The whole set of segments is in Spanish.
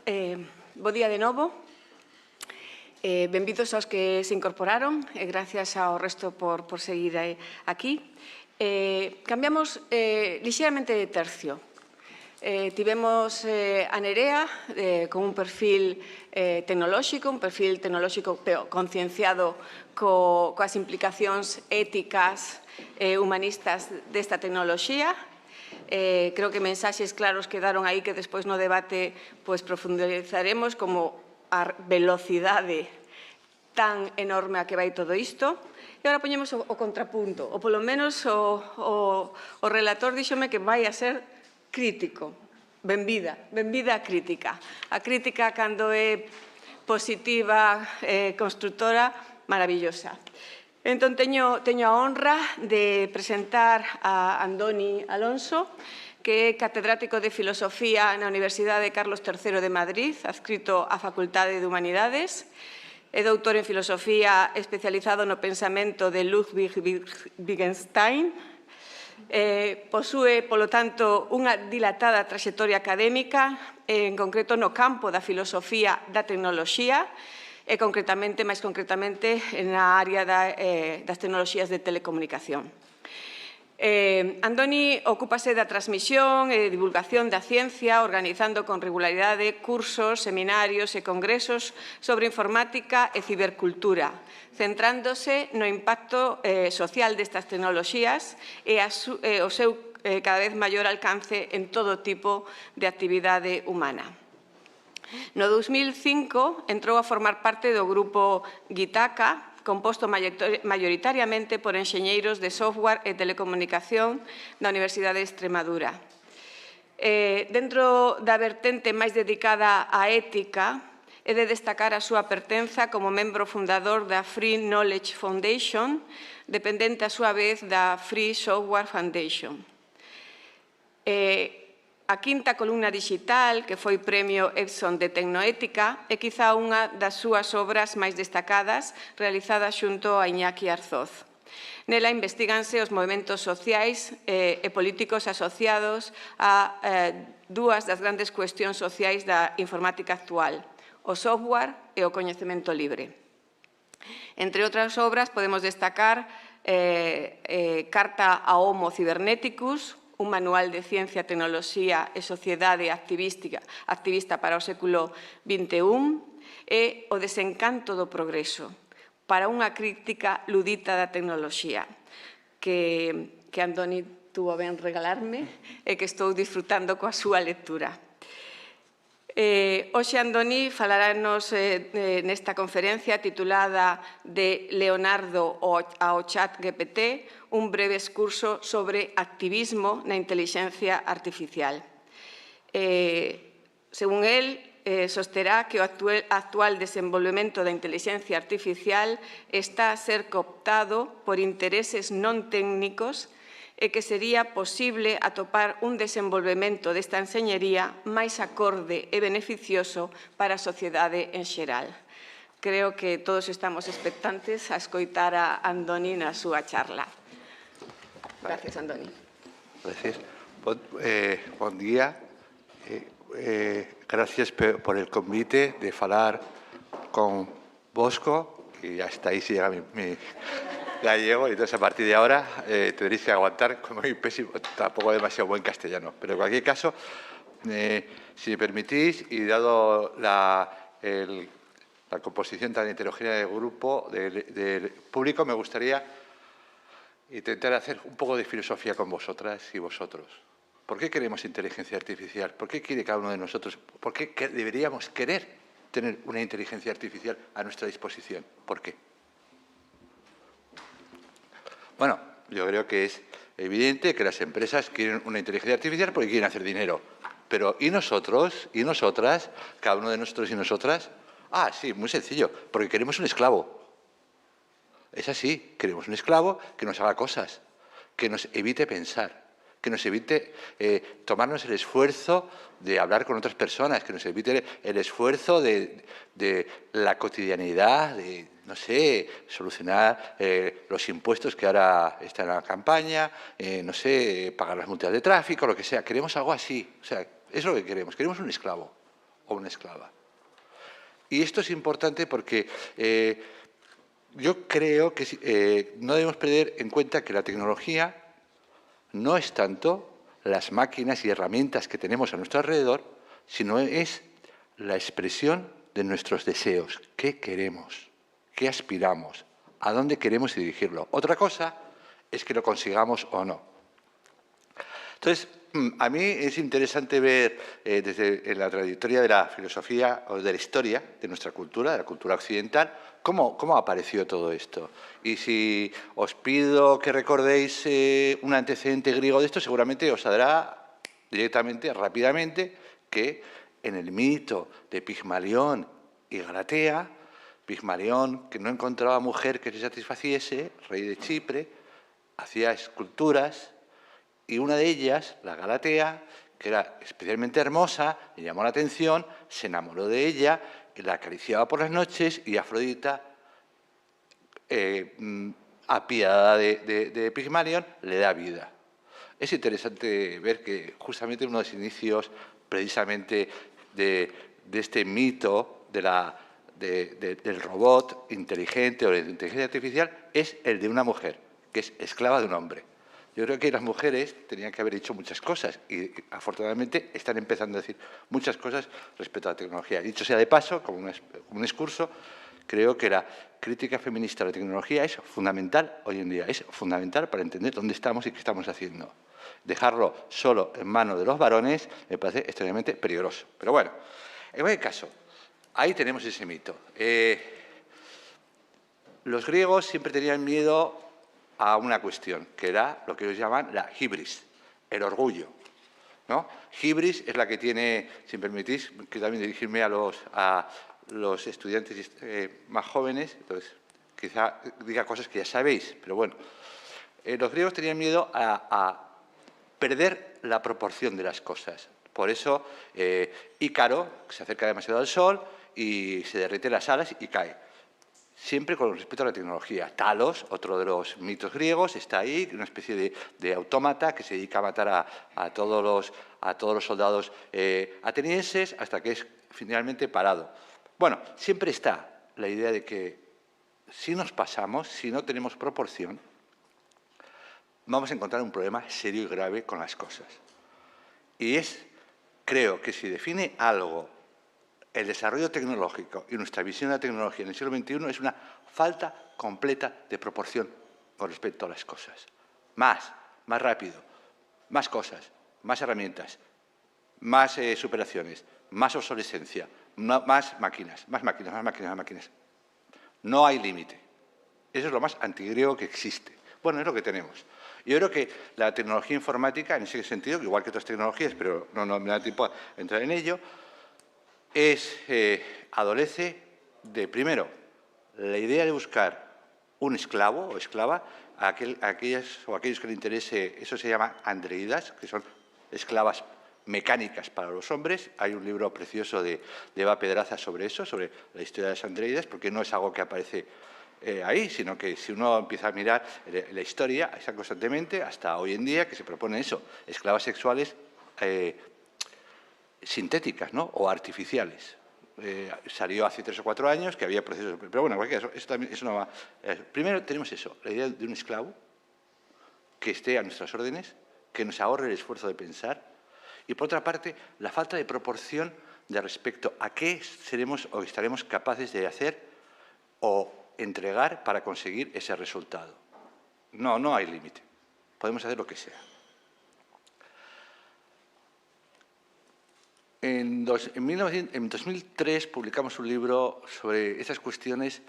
Bo día de novo. Benvidos aos que se incorporaron e gracias ao resto por seguir aquí. Cambiamos lixeramente de tercio. Tivemos a Nerea con un perfil tecnolóxico, pero concienciado coas implicacións éticas e humanistas desta tecnoloxía. Creo que mensaxes claros quedaron aí que despois no debate profundizaremos, como a velocidade tan enorme a que vai todo isto. E agora poñemos o contrapunto, ou polo menos o relator díxome que vai a ser crítico. Benvida a crítica. A crítica, cando é positiva, constructora, maravillosa. Entón, teño a honra de presentar a Andoni Alonso, que é catedrático de Filosofía na Universidade Carlos III de Madrid, adscrito á Facultade de Humanidades. É doutor en Filosofía especializado no pensamento de Ludwig Wittgenstein. Posúe, polo tanto, unha dilatada traxectoria académica, en concreto no campo da filosofía da tecnoloxía, e máis concretamente, na área das tecnoloxías de telecomunicación. Andoni ocúpase da transmisión e divulgación da ciencia, organizando con regularidade cursos, seminarios e congresos sobre informática e cibercultura, centrándose no impacto social destas tecnoloxías e o seu cada vez maior alcance en todo tipo de actividade humana. No 2005 entrou a formar parte do grupo Gitaca, composto maioritariamente por enxeñeiros de software e telecomunicación da Universidade de Extremadura. Dentro da vertente máis dedicada á ética, é de destacar a súa pertenza como membro fundador da Free Knowledge Foundation, dependente a súa vez da Free Software Foundation. A quinta columna digital, que foi Premio Epson de Tecnoética, é quizá unha das súas obras máis destacadas, realizada xunto a Iñaki Arzoz. Nela investiganse os movementos sociais e políticos asociados a dúas das grandes cuestións sociais da informática actual, o software e o coñecemento libre. Entre outras obras podemos destacar Carta a Homo Cyberneticus, un manual de ciencia, tecnoloxía e sociedade activista para o século XXI, e O desencanto do progreso, para unha crítica ludita da tecnoloxía, que Andoni tuvo ben regalarme e que estou disfrutando coa súa lectura. Hoxe Andoni falarános nesta conferencia titulada de Leonardo ao ChatGPT, un breve excurso sobre activismo na intelixencia artificial. Según el, sosterá que o actual desenvolvemento da intelixencia artificial está a ser cooptado por intereses non técnicos e que sería posible atopar un desenvolvemento desta enxeñería máis acorde e beneficioso para a sociedade en xeral. Creo que todos estamos expectantes a escoitar a Andoni na súa charla. Gracias, Andoni. Gracias. Bon día. Gracias por el convite de falar con Bosco, que hasta ahí se llega mi gallego, y entonces a partir de ahora tendréis que aguantar con mi pésimo, tampoco demasiado buen castellano. Pero en cualquier caso, si me permitís, y dado la composición tan heterogénea del grupo, del público, me gustaría intentar hacer un poco de filosofía con vosotras y vosotros. ¿Por qué queremos inteligencia artificial? ¿Por qué quiere cada uno de nosotros? ¿Por qué deberíamos querer tener una inteligencia artificial a nuestra disposición? ¿Por qué? Bueno, yo creo que es evidente que las empresas quieren una inteligencia artificial porque quieren hacer dinero. Pero ¿y nosotros? ¿Y nosotras? ¿Cada uno de nosotros y nosotras? Ah, sí, muy sencillo, porque queremos un esclavo. Es así, queremos un esclavo que nos haga cosas, que nos evite pensar, que nos evite tomarnos el esfuerzo de hablar con otras personas, que nos evite el esfuerzo de la cotidianidad, de, no sé, solucionar los impuestos que ahora están en la campaña, no sé, pagar las multas de tráfico, lo que sea. Queremos algo así. O sea, es lo que queremos. Queremos un esclavo. o una esclava. Y esto es importante porque yo creo que no debemos perder en cuenta que la tecnología no es tanto las máquinas y herramientas que tenemos a nuestro alrededor, sino es la expresión de nuestros deseos. ¿Qué queremos? ¿Qué aspiramos? ¿A dónde queremos dirigirlo? Otra cosa es que lo consigamos o no. Entonces, a mí es interesante ver desde la trayectoria de la filosofía o de la historia de nuestra cultura, de la cultura occidental, cómo apareció todo esto. Y si os pido que recordéis un antecedente griego de esto, seguramente os saldrá directamente, rápidamente, que en el mito de Pigmalión y Galatea, Pigmalión, que no encontraba mujer que se satisfaciese, rey de Chipre, hacía esculturas, y una de ellas, la Galatea, que era especialmente hermosa, le llamó la atención, se enamoró de ella, la acariciaba por las noches y Afrodita, apiadada de Pigmalión, le da vida. Es interesante ver que justamente uno de los inicios precisamente de este mito del robot inteligente o de la inteligencia artificial es el de una mujer, que es esclava de un hombre. Yo creo que las mujeres tenían que haber hecho muchas cosas y afortunadamente están empezando a decir muchas cosas respecto a la tecnología. Dicho sea de paso, como un excurso, creo que la crítica feminista a la tecnología es fundamental hoy en día, es fundamental para entender dónde estamos y qué estamos haciendo. Dejarlo solo en manos de los varones me parece extremadamente peligroso. Pero bueno, en cualquier caso, ahí tenemos ese mito. Los griegos siempre tenían miedo a una cuestión, que era lo que ellos llaman la hibris, el orgullo, ¿no? Hibris es la que tiene, si me permitís, que también dirigirme a los estudiantes más jóvenes, entonces quizá diga cosas que ya sabéis, pero bueno. Los griegos tenían miedo a perder la proporción de las cosas. Por eso Ícaro se acerca demasiado al sol y se derrite las alas y cae. Siempre con respecto a la tecnología. Talos, otro de los mitos griegos, está ahí, una especie de autómata que se dedica a matar a todos los soldados atenienses hasta que es finalmente parado. Bueno, siempre está la idea de que si nos pasamos, si no tenemos proporción, vamos a encontrar un problema serio y grave con las cosas. Y creo que si define algo el desarrollo tecnológico y nuestra visión de la tecnología en el siglo XXI es una falta completa de proporción con respecto a las cosas. Más rápido, más cosas, más herramientas, más superaciones, más obsolescencia, más máquinas. No hay límite. Eso es lo más antigriego que existe. Bueno, es lo que tenemos. Yo creo que la tecnología informática, en ese sentido, igual que otras tecnologías, pero no me da tiempo a entrar en ello, adolece de, primero, la idea de buscar un esclavo o esclava a aquellos que le interese, eso se llama andreídas, que son esclavas mecánicas para los hombres. Hay un libro precioso de Eva Pedraza sobre eso, sobre la historia de las andreídas, porque no es algo que aparece ahí, sino que si uno empieza a mirar la historia, está constantemente, hasta hoy en día, que se propone eso, esclavas sexuales sintéticas, ¿no? O artificiales. Salió hace 3 o 4 años que había procesos... Pero bueno, eso no va... primero tenemos eso, la idea de un esclavo que esté a nuestras órdenes, que nos ahorre el esfuerzo de pensar, y por otra parte, la falta de proporción de respecto a qué seremos o estaremos capaces de hacer o entregar para conseguir ese resultado. No hay límite. Podemos hacer lo que sea. En 2003 publicamos un libro sobre esas cuestiones,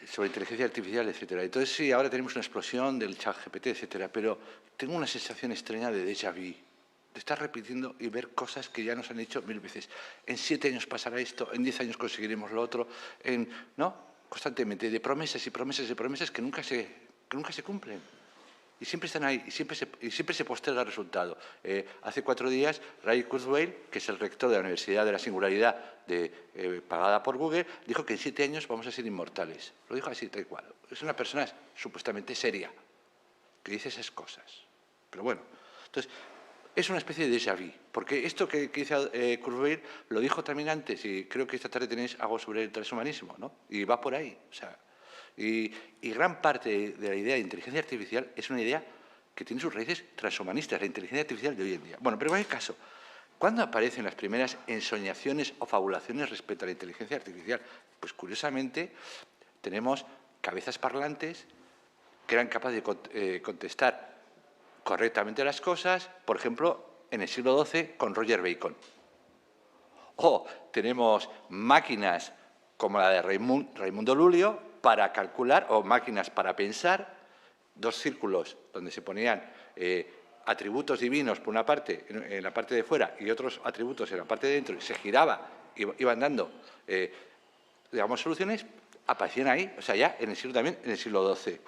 sobre inteligencia artificial, etc. Entonces, sí, ahora tenemos una explosión del ChatGPT, etc. Pero tengo una sensación extraña de déjà vu, de estar repitiendo y ver cosas que ya nos han hecho 1000 veces. En 7 años pasará esto, en 10 años conseguiremos lo otro, ¿no? Constantemente, de promesas y promesas y promesas que nunca se cumplen. Y siempre están ahí, y siempre se posterga el resultado. Hace 4 días, Ray Kurzweil, que es el rector de la Universidad de la Singularidad pagada por Google, dijo que en 7 años vamos a ser inmortales. Lo dijo así, tal cual. Es una persona supuestamente seria, que dice esas cosas. Pero bueno, entonces, es una especie de déjà vu, porque esto que dice Kurzweil lo dijo también antes, y creo que esta tarde tenéis algo sobre el transhumanismo, ¿no? Y va por ahí. O sea, y gran parte de la idea de inteligencia artificial es una idea que tiene sus raíces transhumanistas, la inteligencia artificial de hoy en día. Bueno, pero en cualquier caso, ¿cuándo aparecen las primeras ensoñaciones o fabulaciones respecto a la inteligencia artificial? Pues curiosamente tenemos cabezas parlantes que eran capaces de contestar correctamente las cosas, por ejemplo, en el siglo XII con Roger Bacon. O tenemos máquinas como la de Raimundo Lulio para calcular, o máquinas para pensar, dos círculos donde se ponían atributos divinos por una parte, en la parte de fuera, y otros atributos en la parte de dentro, y se giraba, iban dando, digamos, soluciones, aparecían ahí, o sea, ya en el siglo, también en el siglo XII.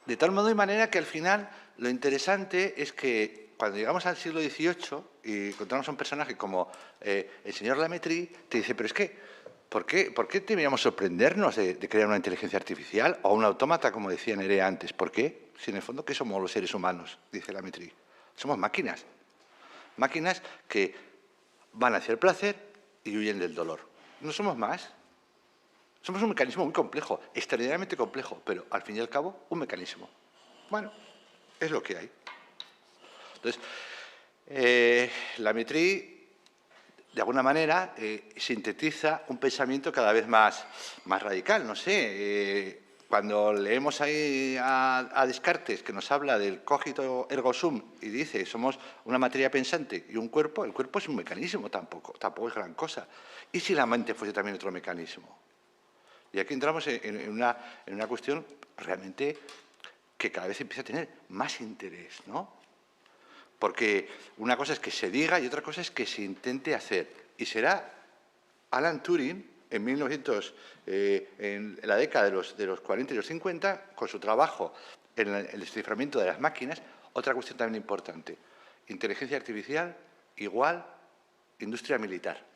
De tal modo y manera que al final lo interesante es que cuando llegamos al siglo XVIII y encontramos a un personaje como el señor Lametrie, te dice, pero es que, ¿por qué deberíamos sorprendernos de crear una inteligencia artificial o un autómata, como decía Nerea antes? ¿Por qué? Si en el fondo, ¿qué somos los seres humanos? Dice Lametrie. Somos máquinas. Máquinas que van hacia el placer y huyen del dolor. No somos más. Somos un mecanismo muy complejo, extraordinariamente complejo, pero al fin y al cabo, un mecanismo. Bueno, es lo que hay. Entonces, Lametrie, de alguna manera, sintetiza un pensamiento cada vez más radical. No sé, cuando leemos ahí a Descartes, que nos habla del cogito ergo sum, y dice, somos una materia pensante y un cuerpo, el cuerpo es un mecanismo, tampoco es gran cosa. ¿Y si la mente fuese también otro mecanismo? Y aquí entramos en una cuestión realmente que cada vez empieza a tener más interés, ¿no? Porque una cosa es que se diga y otra cosa es que se intente hacer. Y será Alan Turing, en la década de los 40 y los 50, con su trabajo en el desciframiento de las máquinas, otra cuestión también importante. Inteligencia artificial igual industria militar.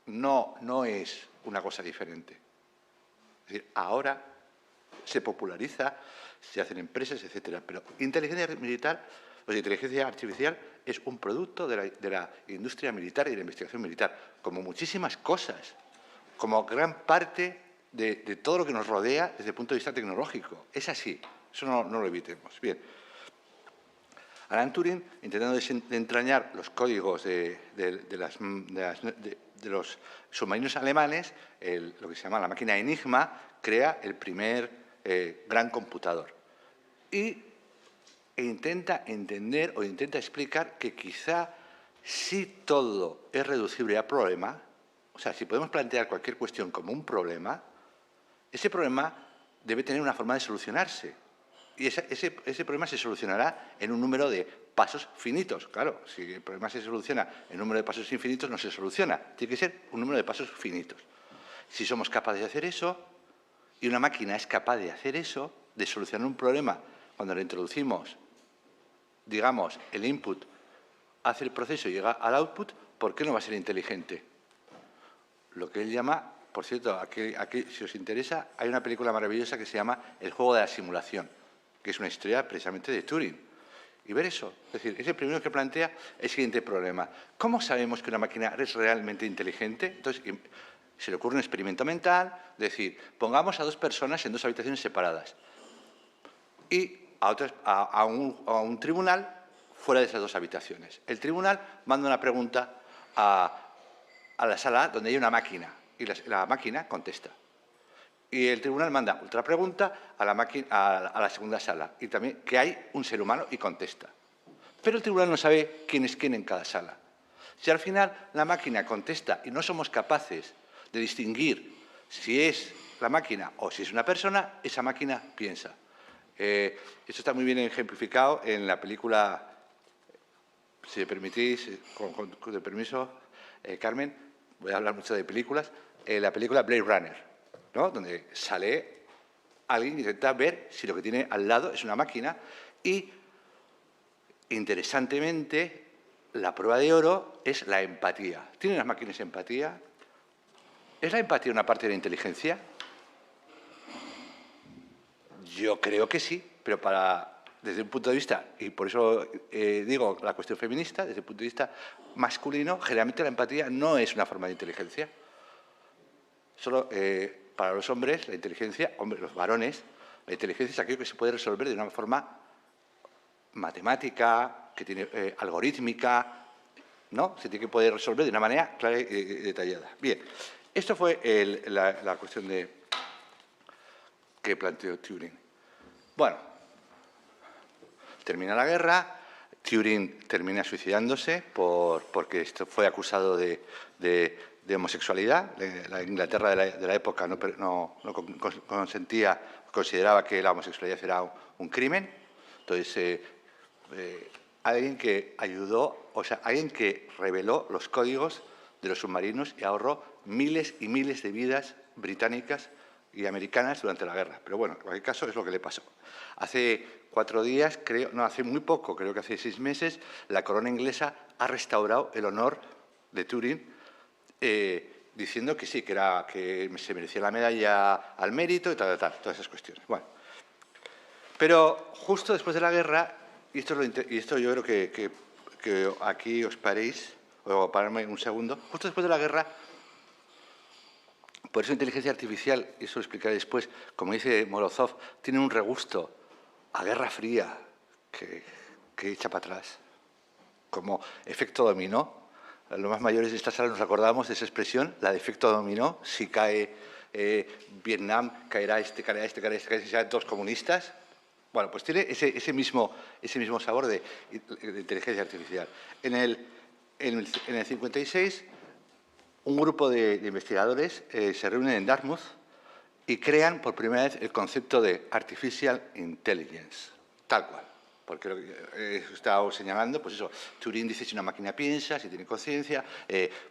No es una cosa diferente. Es decir, ahora se populariza, se hacen empresas, etcétera. Pero inteligencia militar, o sea, inteligencia artificial es un producto de la industria militar y de la investigación militar, como muchísimas cosas, como gran parte de todo lo que nos rodea desde el punto de vista tecnológico. Es así, eso no lo evitemos. Bien. Alan Turing, intentando desentrañar los códigos de los submarinos alemanes, lo que se llama la máquina Enigma, crea el primer gran computador. E intenta entender o intenta explicar que quizá si todo es reducible a problema, o sea, si podemos plantear cualquier cuestión como un problema, ese problema debe tener una forma de solucionarse. Y ese problema se solucionará en un número de pasos finitos. Claro, si el problema se soluciona en un número de pasos infinitos, no se soluciona. Tiene que ser un número de pasos finitos. Si somos capaces de hacer eso, y una máquina es capaz de hacer eso, de solucionar un problema, cuando le introducimos, digamos, el input, hace el proceso y llega al output, ¿por qué no va a ser inteligente? Lo que él llama, por cierto, aquí, si os interesa, hay una película maravillosa que se llama El juego de la simulación, que es una historia precisamente de Turing. Y ver eso, es decir, es el primero que plantea el siguiente problema. ¿Cómo sabemos que una máquina es realmente inteligente? Entonces, se le ocurre un experimento mental, decir, pongamos a dos personas en dos habitaciones separadas y a un tribunal fuera de esas dos habitaciones. El tribunal manda una pregunta a la sala donde hay una máquina y la máquina contesta. Y el tribunal manda otra pregunta a la segunda sala y también que hay un ser humano y contesta. Pero el tribunal no sabe quién es quién en cada sala. Si al final la máquina contesta y no somos capaces de distinguir si es la máquina o si es una persona, esa máquina piensa. Esto está muy bien ejemplificado en la película, si me permitís, con el permiso, Carmen, voy a hablar mucho de películas, la película Blade Runner, ¿no? Donde sale alguien que intenta ver si lo que tiene al lado es una máquina y, interesantemente, la prueba de oro es la empatía. ¿Tienen las máquinas empatía? ¿Es la empatía una parte de la inteligencia? Yo creo que sí, pero para desde un punto de vista, y por eso digo la cuestión feminista, desde el punto de vista masculino, generalmente la empatía no es una forma de inteligencia. Solo para los hombres, la inteligencia, los varones, la inteligencia es aquello que se puede resolver de una forma matemática, que tiene algorítmica, ¿no? Se tiene que poder resolver de una manera clara y detallada. Bien, esto fue la cuestión que planteó Turing. Bueno, termina la guerra, Turing termina suicidándose porque esto fue acusado de homosexualidad. La Inglaterra de la época no consentía, consideraba que la homosexualidad era un crimen. Entonces, alguien que ayudó, o sea, alguien que reveló los códigos de los submarinos y ahorró miles y miles de vidas británicas y americanas durante la guerra. Pero bueno, en cualquier caso es lo que le pasó. Hace 4 días, creo, no, hace muy poco, creo que hace 6 meses, la corona inglesa ha restaurado el honor de Turing, diciendo que sí, que se merecía la medalla al mérito y tal, todas esas cuestiones. Bueno, pero justo después de la guerra, y esto yo creo que aquí os paréis, o pararme un segundo, justo después de la guerra, por eso inteligencia artificial, y eso lo explicaré después, como dice Morozov, tiene un regusto a Guerra Fría que echa para atrás, como efecto dominó. Los más mayores de esta sala nos acordamos de esa expresión, la de efecto dominó. Si cae Vietnam, caerá este, caerá este, caerá este, caerá este, sean todos comunistas. Bueno, pues tiene ese mismo sabor de inteligencia artificial. En el 56, un grupo de investigadores se reúnen en Dartmouth y crean por primera vez el concepto de Artificial Intelligence, tal cual. Porque lo que he estado señalando, pues eso, Turing dice si una máquina piensa, si tiene conciencia,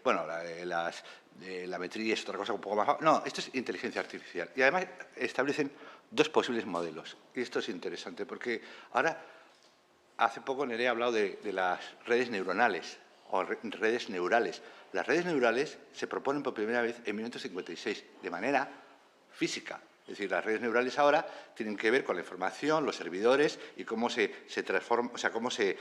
bueno, la metría es otra cosa un poco más... No, esto es inteligencia artificial. Y además establecen 2 posibles modelos. Y esto es interesante, porque ahora, hace poco Nerea ha hablado de las redes neuronales, o redes neurales. Las redes neurales se proponen por primera vez en 1956, de manera física. Es decir, las redes neurales ahora tienen que ver con la información, los servidores y cómo se transforma, o sea, cómo se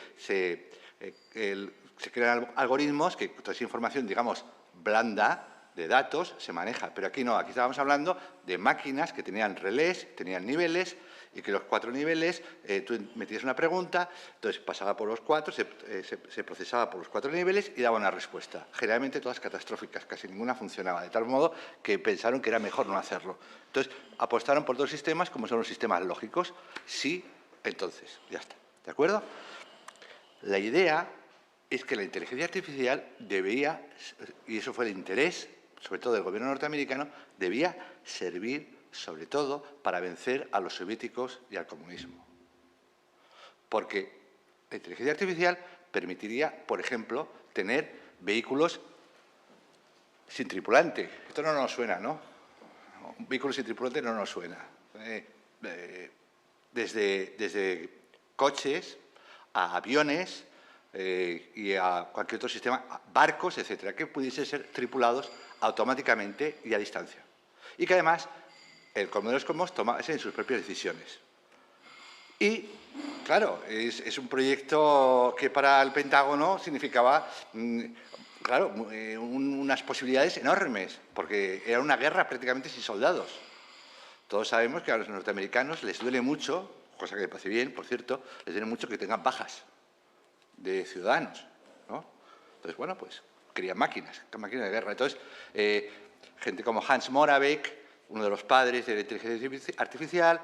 crean algoritmos que toda esa información, digamos, blanda de datos se maneja. Pero aquí no, aquí estábamos hablando de máquinas que tenían relés, tenían niveles y que los 4 niveles, tú metías una pregunta, entonces pasaba por los 4, se procesaba por los 4 niveles y daba una respuesta. Generalmente todas catastróficas, casi ninguna funcionaba, de tal modo que pensaron que era mejor no hacerlo. Entonces apostaron por 2 sistemas, como son los sistemas lógicos. Sí, entonces, ya está. ¿De acuerdo? La idea es que la inteligencia artificial debía, y eso fue el interés, sobre todo del gobierno norteamericano, debía servir sobre todo para vencer a los soviéticos y al comunismo. Porque la inteligencia artificial permitiría, por ejemplo, tener vehículos sin tripulante. Esto no nos suena, ¿no? Un vehículo sin tripulante no nos suena. Desde coches a aviones y a cualquier otro sistema, barcos, etcétera, que pudiesen ser tripulados automáticamente y a distancia. Y que además el Commodore Cosmos tomase sus propias decisiones. Y, claro, es un proyecto que para el Pentágono significaba, claro, unas posibilidades enormes, porque era una guerra prácticamente sin soldados. Todos sabemos que a los norteamericanos les duele mucho, cosa que me parece bien, por cierto, les duele mucho que tengan bajas de ciudadanos, ¿no? Entonces, bueno, pues querían máquinas de guerra. Entonces, gente como Hans Moravec, uno de los padres de la inteligencia artificial,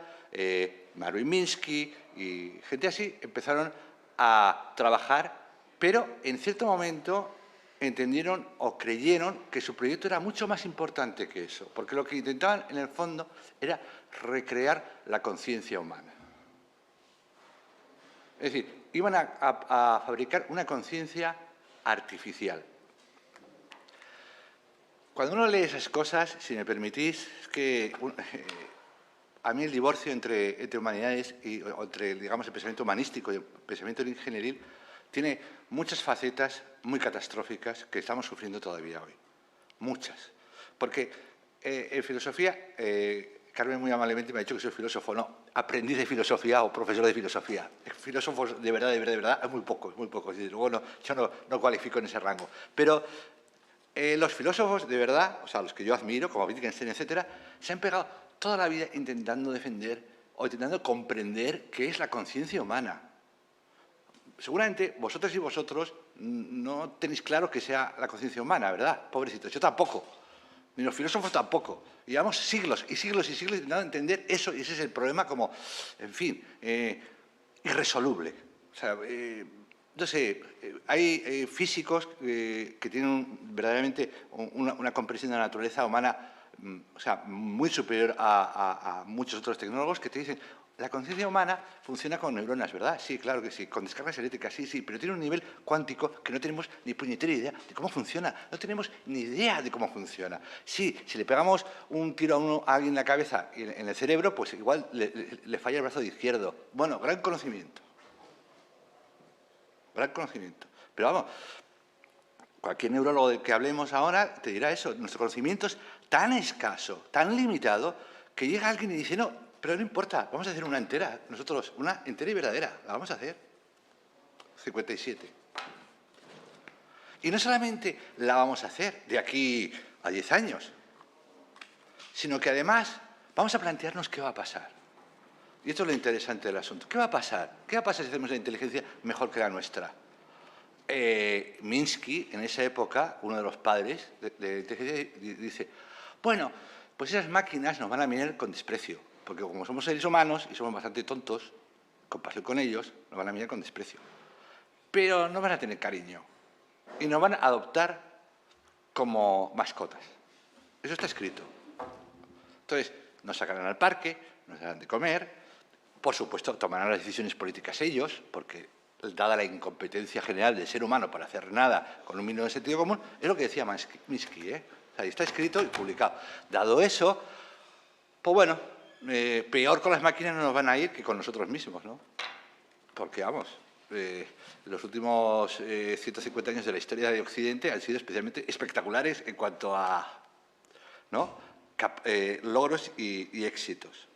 Marvin Minsky y gente así, empezaron a trabajar, pero en cierto momento entendieron o creyeron que su proyecto era mucho más importante que eso, porque lo que intentaban en el fondo era recrear la conciencia humana. Es decir, iban a fabricar una conciencia artificial. Cuando uno lee esas cosas, si me permitís, es que a mí el divorcio entre humanidades y entre, digamos, el pensamiento humanístico y el pensamiento ingenieril tiene muchas facetas muy catastróficas que estamos sufriendo todavía hoy. Muchas. Porque en filosofía, Carmen muy amablemente me ha dicho que soy filósofo. No, aprendiz de filosofía o profesor de filosofía. Filósofos de verdad, es muy poco, es muy poco. Luego yo no cualifico en ese rango. Pero los filósofos de verdad, o sea, los que yo admiro, como Wittgenstein, etcétera, se han pegado toda la vida intentando defender o intentando comprender qué es la conciencia humana. Seguramente vosotros y vosotros no tenéis claro que sea la conciencia humana, ¿verdad? Pobrecitos, yo tampoco. Ni los filósofos tampoco. Llevamos siglos y siglos y siglos intentando entender eso, y ese es el problema como, en fin, irresoluble. O sea, no sé, hay físicos que tienen verdaderamente una comprensión de la naturaleza humana, o sea, muy superior a muchos otros tecnólogos que te dicen, la conciencia humana funciona con neuronas, ¿verdad? Sí, claro que sí, con descargas eléctricas, sí, pero tiene un nivel cuántico que no tenemos ni puñetera idea de cómo funciona. No tenemos ni idea de cómo funciona. Sí, si le pegamos un tiro a alguien en la cabeza y en el cerebro, pues igual le falla el brazo izquierdo. Bueno, gran conocimiento. Gran conocimiento. Pero vamos, cualquier neurólogo del que hablemos ahora te dirá eso. Nuestro conocimiento es tan escaso, tan limitado, que llega alguien y dice, no, pero no importa, vamos a hacer una entera, nosotros, una entera y verdadera, la vamos a hacer. 57. Y no solamente la vamos a hacer de aquí a 10 años, sino que además vamos a plantearnos qué va a pasar. Y esto es lo interesante del asunto. ¿Qué va a pasar? ¿Qué va a pasar si hacemos la inteligencia mejor que la nuestra? Minsky, en esa época, uno de los padres de la inteligencia, dice, bueno, pues esas máquinas nos van a mirar con desprecio, porque como somos seres humanos y somos bastante tontos, comparación con ellos, nos van a mirar con desprecio. Pero no van a tener cariño y nos van a adoptar como mascotas. Eso está escrito. Entonces, nos sacarán al parque, nos darán de comer, por supuesto, tomarán las decisiones políticas ellos, porque dada la incompetencia general del ser humano para hacer nada con un mínimo de sentido común, es lo que decía Minsky, ¿eh? O sea, está escrito y publicado. Dado eso, pues bueno, peor con las máquinas no nos van a ir que con nosotros mismos, ¿no? Porque, vamos, los últimos 150 años de la historia de Occidente han sido especialmente espectaculares en cuanto a, ¿no?, logros y éxitos.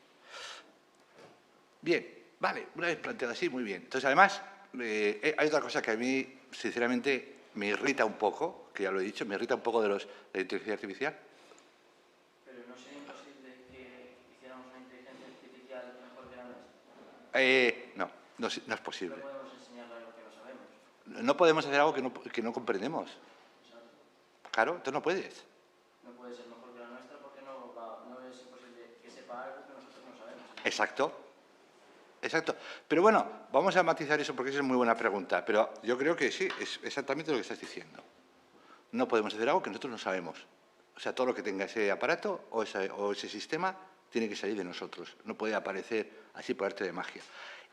Bien, vale, una vez planteado así, muy bien. Entonces, además, hay otra cosa que a mí, sinceramente, me irrita un poco, que ya lo he dicho, me irrita un poco de la inteligencia artificial. Pero ¿no sería imposible que hiciéramos una inteligencia artificial mejor que la nuestra? No es posible. No podemos enseñarle algo que no sabemos. No podemos hacer algo que no comprendemos. Exacto. Claro, entonces no puedes. No puede ser mejor que la nuestra porque no es imposible que sepa algo que nosotros no sabemos. Exacto. Exacto. Pero bueno, vamos a matizar eso porque esa es muy buena pregunta. Pero yo creo que sí, es exactamente lo que estás diciendo. No podemos hacer algo que nosotros no sabemos. O sea, todo lo que tenga ese aparato o ese sistema tiene que salir de nosotros. No puede aparecer así por arte de magia.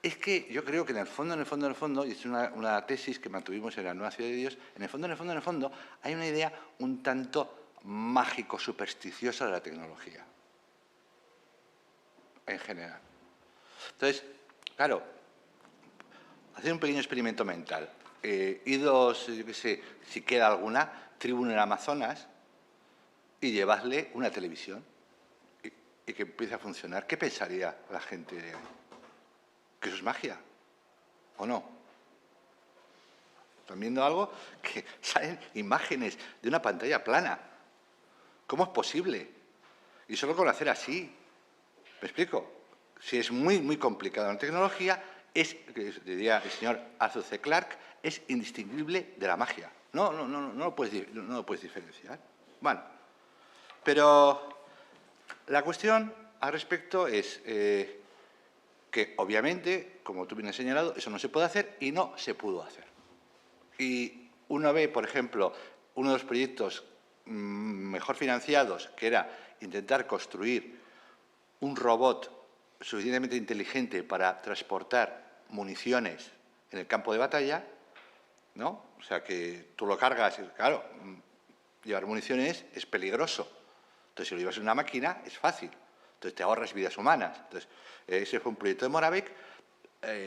Es que yo creo que en el fondo, y es una tesis que mantuvimos en la Nueva Ciudad de Dios, en el fondo, hay una idea un tanto mágico-supersticiosa de la tecnología. En general. Entonces, claro, hacer un pequeño experimento mental. Idos, yo qué sé, si queda alguna, tribu en el Amazonas y llevadle una televisión y que empiece a funcionar. ¿Qué pensaría la gente de ahí? ¿Que eso es magia? ¿O no? ¿Están viendo algo? Que salen imágenes de una pantalla plana. ¿Cómo es posible? Y solo con hacer así. ¿Me explico? Si es muy, muy complicada la tecnología, diría el señor Arthur C. Clarke, es indistinguible de la magia. No lo puedes diferenciar. Bueno, pero la cuestión al respecto es que, obviamente, como tú bien has señalado, eso no se puede hacer y no se pudo hacer. Y uno ve, por ejemplo, uno de los proyectos mejor financiados, que era intentar construir un robot suficientemente inteligente para transportar municiones en el campo de batalla, ¿no? O sea, que tú lo cargas y, claro, llevar municiones es peligroso. Entonces, si lo llevas en una máquina, es fácil. Entonces, te ahorras vidas humanas. Entonces, ese fue un proyecto de Moravec.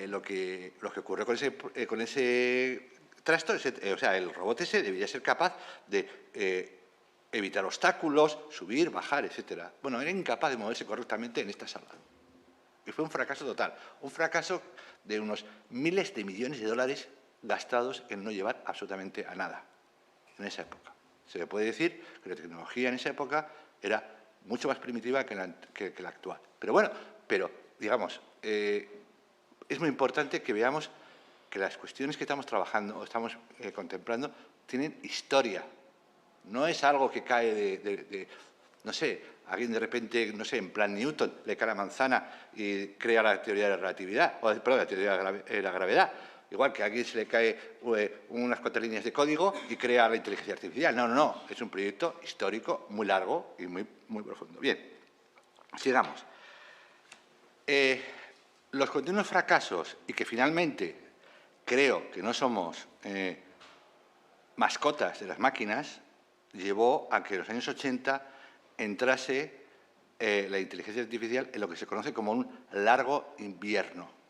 Lo que ocurrió con ese trasto, o sea, el robot ese debería ser capaz de evitar obstáculos, subir, bajar, etc. Bueno, era incapaz de moverse correctamente en esta sala. Y fue un fracaso total, un fracaso de unos miles de millones de dólares gastados en no llevar absolutamente a nada en esa época. Se le puede decir que la tecnología en esa época era mucho más primitiva que la actual. Pero bueno, digamos, es muy importante que veamos que las cuestiones que estamos trabajando o estamos contemplando tienen historia. No es algo que cae no sé, alguien de repente, no sé, en plan Newton, le cae la manzana y crea la teoría de la relatividad, perdón, la teoría de la gravedad. Igual que a alguien se le cae unas cuantas líneas de código y crea la inteligencia artificial. No, no, no. Es un proyecto histórico muy largo y muy profundo. Bien, sigamos. Los continuos fracasos y que finalmente creo que no somos mascotas de las máquinas llevó a que en los años 80 entrase la inteligencia artificial en lo que se conoce como un largo invierno.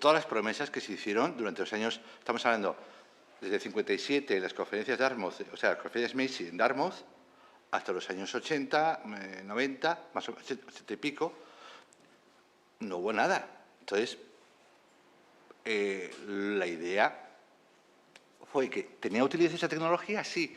Todas las promesas que se hicieron durante los años, estamos hablando desde el 57, las conferencias Dartmouth, o sea, las conferencias Macy en Dartmouth, hasta los años 80, 90, más o menos 80 y pico, no hubo nada. Entonces, la idea fue que tenía utilidad esa tecnología, sí,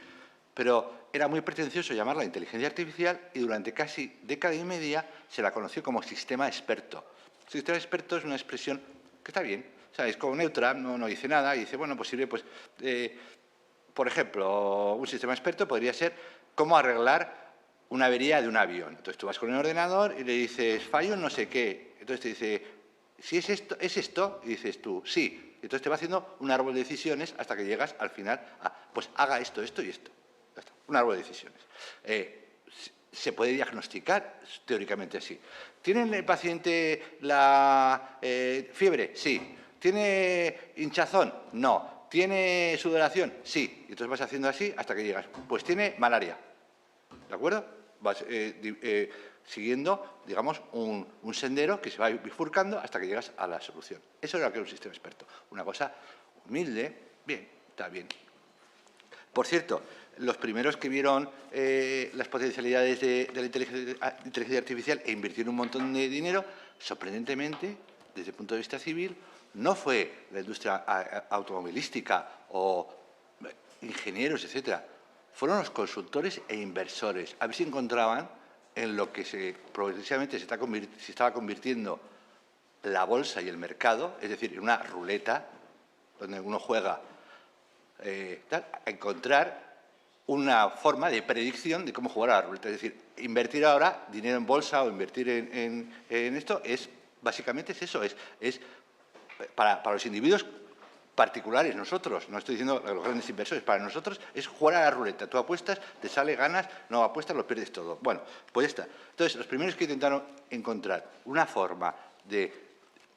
pero era muy pretencioso llamarla inteligencia artificial y durante casi década y media se la conoció como sistema experto. Sistema experto es una expresión que está bien, o sea, es como neutra, no dice nada y dice, bueno, pues sirve, pues, por ejemplo, un sistema experto podría ser cómo arreglar una avería de un avión. Entonces tú vas con el ordenador y le dices, fallo no sé qué. Entonces te dice, si es esto, y dices tú, sí. Entonces te va haciendo un árbol de decisiones hasta que llegas al final a, pues haga esto, esto y esto. Ya está, un árbol de decisiones. Se puede diagnosticar teóricamente así. ¿Tiene el paciente la fiebre? Sí. ¿Tiene hinchazón? No. ¿Tiene sudoración? Sí. Y entonces vas haciendo así hasta que llegas. Pues tiene malaria. ¿De acuerdo? Vas siguiendo, digamos, un sendero que se va bifurcando hasta que llegas a la solución. Eso era lo que era un sistema experto. Una cosa humilde, bien, está bien. Por cierto, los primeros que vieron las potencialidades de la inteligencia artificial e invirtieron un montón de dinero, sorprendentemente, desde el punto de vista civil, no fue la industria automovilística o ingenieros, etcétera. Fueron los consultores e inversores, a ver si encontraban en lo que progresivamente se estaba convirtiendo la bolsa y el mercado, es decir, en una ruleta donde uno juega, a encontrar una forma de predicción de cómo jugar a la ruleta. Es decir, invertir ahora dinero en bolsa o invertir en esto básicamente es eso, es para los individuos particulares, nosotros, no estoy diciendo los grandes inversores, para nosotros es jugar a la ruleta. Tú apuestas, te sale, ganas, no apuestas, lo pierdes todo. Bueno, pues ya está. Entonces, los primeros que intentaron encontrar una forma de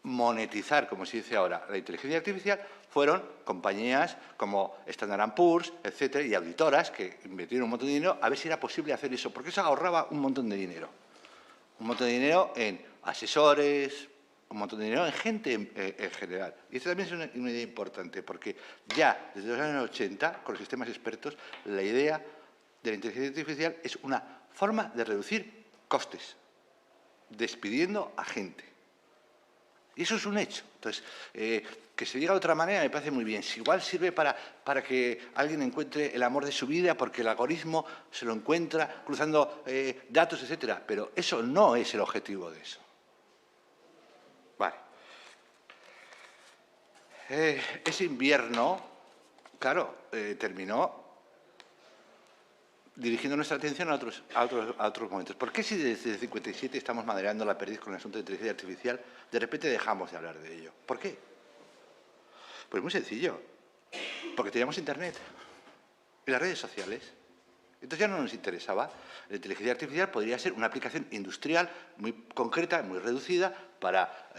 monetizar, como se dice ahora, la inteligencia artificial, fueron compañías como Standard & Poor's, etcétera, y auditoras que invirtieron un montón de dinero a ver si era posible hacer eso, porque eso ahorraba un montón de dinero. Un montón de dinero en asesores, un montón de dinero en gente en general. Y esto también es una idea importante, porque ya desde los años 80, con los sistemas expertos, la idea de la inteligencia artificial es una forma de reducir costes, despidiendo a gente. Y eso es un hecho. Entonces, que se diga de otra manera me parece muy bien. Si igual sirve para que alguien encuentre el amor de su vida, porque el algoritmo se lo encuentra cruzando datos, etcétera. Pero eso no es el objetivo de eso. Vale. Ese invierno, claro, terminó dirigiendo nuestra atención a otros momentos. ¿Por qué si desde el 57 estamos maderando la perdiz con el asunto de inteligencia artificial, de repente dejamos de hablar de ello? ¿Por qué? Pues muy sencillo. Porque teníamos Internet y las redes sociales. Entonces ya no nos interesaba. La inteligencia artificial podría ser una aplicación industrial muy concreta, muy reducida, para,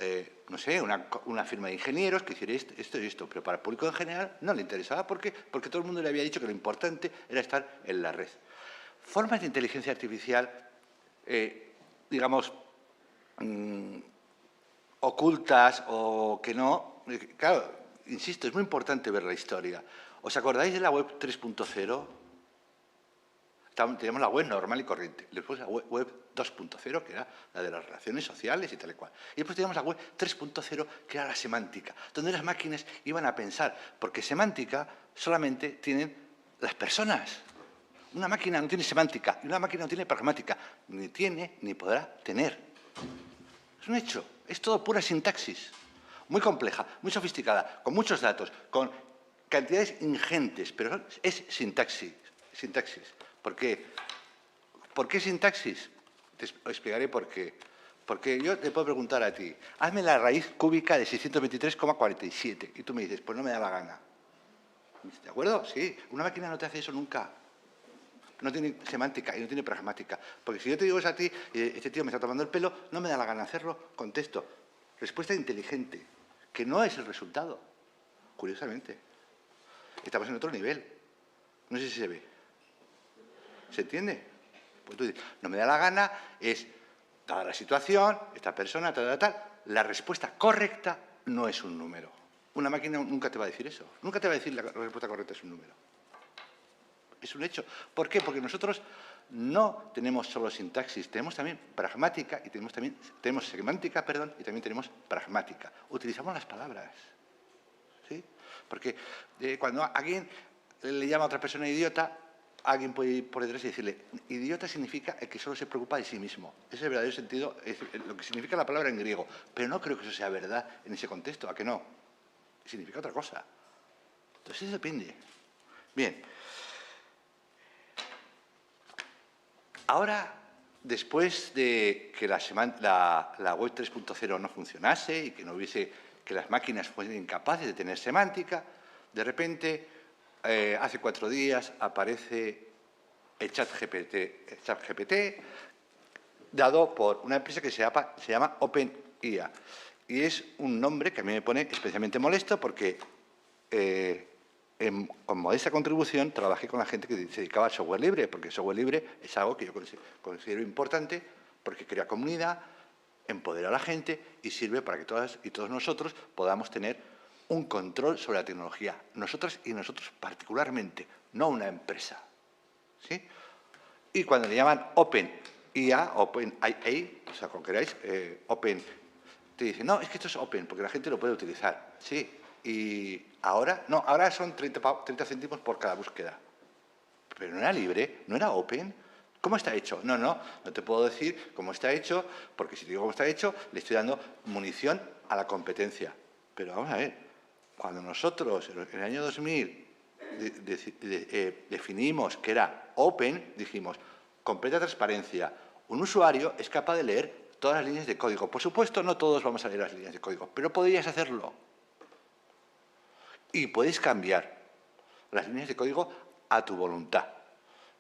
no sé, una firma de ingenieros que hiciera esto y esto. Pero para el público en general no le interesaba. ¿Por qué? Porque todo el mundo le había dicho que lo importante era estar en la red. Formas de inteligencia artificial, digamos, ocultas o que no. Claro, insisto, es muy importante ver la historia. ¿Os acordáis de la web 3.0? Teníamos la web normal y corriente. Después la web 2.0, que era la de las relaciones sociales y tal y cual. Y después teníamos la web 3.0, que era la semántica, donde las máquinas iban a pensar, porque semántica solamente tienen las personas. Una máquina no tiene semántica y una máquina no tiene pragmática. Ni tiene ni podrá tener. Es un hecho. Es todo pura sintaxis. Muy compleja, muy sofisticada, con muchos datos, con cantidades ingentes, pero es sintaxis. ¿Por qué? ¿Por qué sintaxis? Te explicaré por qué. Porque yo te puedo preguntar a ti, hazme la raíz cúbica de 623,47. Y tú me dices, pues no me da la gana. ¿De acuerdo? Sí. Una máquina no te hace eso nunca. No tiene semántica y no tiene pragmática. Porque si yo te digo eso a ti, este tío me está tomando el pelo, no me da la gana hacerlo, contesto. Respuesta inteligente, que no es el resultado. Curiosamente. Estamos en otro nivel. No sé si se ve. ¿Se entiende? Pues tú dices, no me da la gana, es, dada la situación, esta persona, tal. La respuesta correcta no es un número. Una máquina nunca te va a decir eso. Nunca te va a decir la respuesta correcta es un número. Es un hecho. ¿Por qué? Porque nosotros no tenemos solo sintaxis, tenemos también pragmática y tenemos semántica, perdón, y también tenemos pragmática. Utilizamos las palabras. ¿Sí? Porque cuando alguien le llama a otra persona idiota, alguien puede ir por detrás y decirle, idiota significa el que solo se preocupa de sí mismo. Ese es el verdadero sentido, es lo que significa la palabra en griego. Pero no creo que eso sea verdad en ese contexto, ¿a que no? Significa otra cosa. Entonces eso depende. Bien. Ahora, después de que la web 3.0 no funcionase y que no hubiese, que las máquinas fuesen incapaces de tener semántica, de repente, hace 4 días aparece el ChatGPT, dado por una empresa que se llama OpenIA. Y es un nombre que a mí me pone especialmente molesto porque con modesta contribución trabajé con la gente que se dedicaba al software libre, porque el software libre es algo que yo considero importante porque crea comunidad, empodera a la gente y sirve para que todas y todos nosotros podamos tener un control sobre la tecnología. Nosotras y nosotros particularmente, no una empresa. ¿Sí? Y cuando le llaman OpenIA, o sea, como queráis, Open, te dicen, no, es que esto es Open, porque la gente lo puede utilizar. Sí, y ahora, no, ahora son 30 céntimos por cada búsqueda. Pero no era libre, no era Open. ¿Cómo está hecho? No te puedo decir cómo está hecho, porque si te digo cómo está hecho, le estoy dando munición a la competencia. Pero vamos a ver, cuando nosotros en el año 2000 definimos que era Open, dijimos, completa transparencia. Un usuario es capaz de leer todas las líneas de código. Por supuesto, no todos vamos a leer las líneas de código, pero podrías hacerlo. Y puedes cambiar las líneas de código a tu voluntad.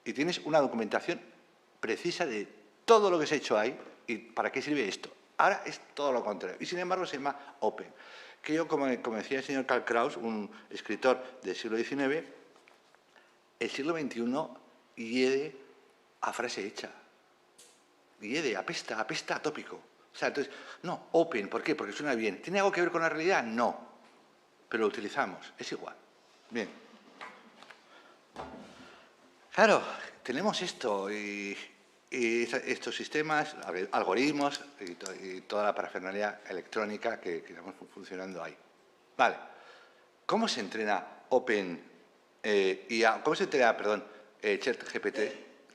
Y tienes una documentación precisa de todo lo que se ha hecho ahí y para qué sirve esto. Ahora es todo lo contrario. Y sin embargo se llama Open. Que yo, como decía el señor Karl Kraus, un escritor del siglo XIX, el siglo XXI hiede a frase hecha. Hiede, apesta a tópico. O sea, entonces, no, Open, ¿por qué? Porque suena bien. ¿Tiene algo que ver con la realidad? No. Pero lo utilizamos, es igual. Bien. Claro, tenemos esto y estos sistemas, algoritmos y toda la parafernalia electrónica que estamos funcionando ahí. Vale. ¿Cómo se entrena ¿Cómo se entrena, ChatGPT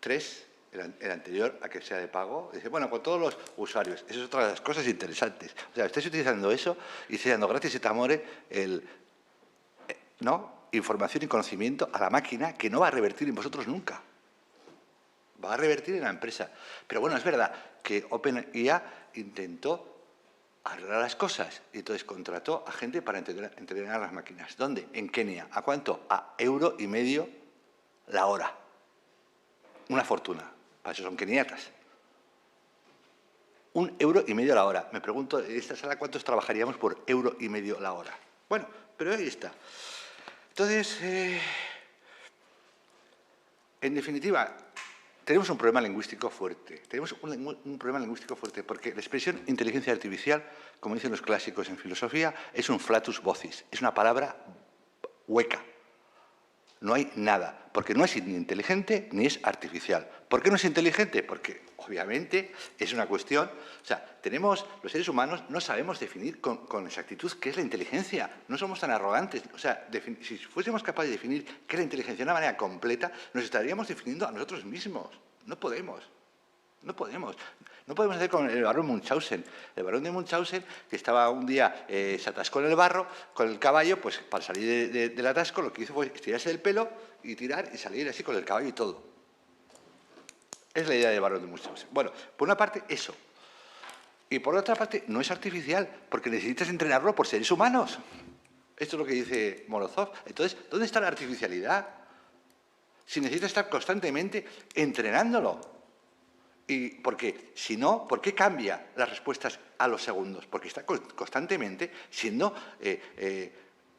3, el anterior a que sea de pago? Dice, bueno, con todos los usuarios. Eso es otra de las cosas interesantes. O sea, estáis utilizando eso y estáis dando gratis et amore información y conocimiento a la máquina que no va a revertir en vosotros nunca. Va a revertir en la empresa. Pero bueno, es verdad que OpenIA intentó arreglar las cosas y entonces contrató a gente para entrenar a las máquinas. ¿Dónde? En Kenia. ¿A cuánto? A €1,50 la hora. Una fortuna. Para eso son keniatas. €1,50 la hora. Me pregunto, en esta sala, ¿cuántos trabajaríamos por €1,50 la hora? Bueno, pero ahí está. Entonces, en definitiva, tenemos un problema lingüístico fuerte. Tenemos un problema lingüístico fuerte porque la expresión inteligencia artificial, como dicen los clásicos en filosofía, es un flatus vocis, es una palabra hueca. No hay nada, porque no es ni inteligente ni es artificial. ¿Por qué no es inteligente? Porque, obviamente, es una cuestión... O sea, los seres humanos no sabemos definir con exactitud qué es la inteligencia. No somos tan arrogantes. O sea, si fuésemos capaces de definir qué es la inteligencia de una manera completa, nos estaríamos definiendo a nosotros mismos. No podemos. No podemos. No podemos hacer con el barón Munchausen. El barón de Munchausen, que estaba un día, se atascó en el barro con el caballo, pues para salir del atasco lo que hizo fue estirarse el pelo y tirar y salir así con el caballo y todo. Es la idea del barón de Munchausen. Bueno, por una parte, eso. Y por otra parte, no es artificial, porque necesitas entrenarlo por seres humanos. Esto es lo que dice Morozov. Entonces, ¿dónde está la artificialidad? Si necesitas estar constantemente entrenándolo. Y porque, si no, ¿por qué cambia las respuestas a los segundos? Porque está constantemente siendo